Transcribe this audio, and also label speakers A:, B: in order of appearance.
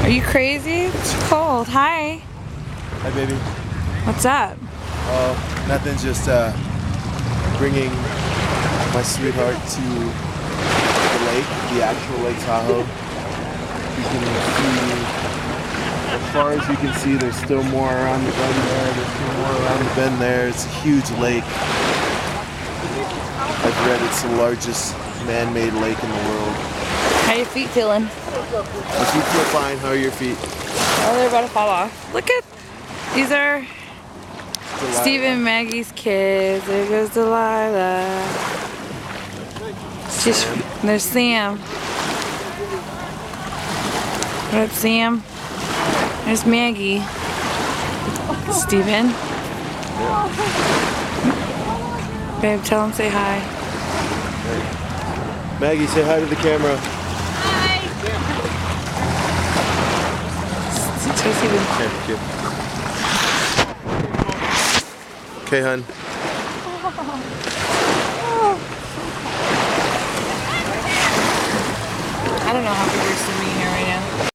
A: Are you crazy? It's cold. Hi.
B: Hi, baby.
A: What's up?
B: Oh, nothing. Just bringing my sweetheart to the lake, the actual Lake Tahoe. You can see, as far as you can see, there's still more around the bend there. There's still more around the bend there. It's a huge lake. I've read it's the largest man-made lake in the world.
A: How are your feet feeling?
B: My feet feel fine. How are your feet?
A: Oh, they're about to fall off. Look at, these are Steve and Maggie's kids. There goes Delilah. There's Sam. What up, Sam? There's Maggie. Steven. Babe, tell him say hi.
B: Maggie, say hi to the camera. Okay, hun.
A: I don't know how people are swimming here right now.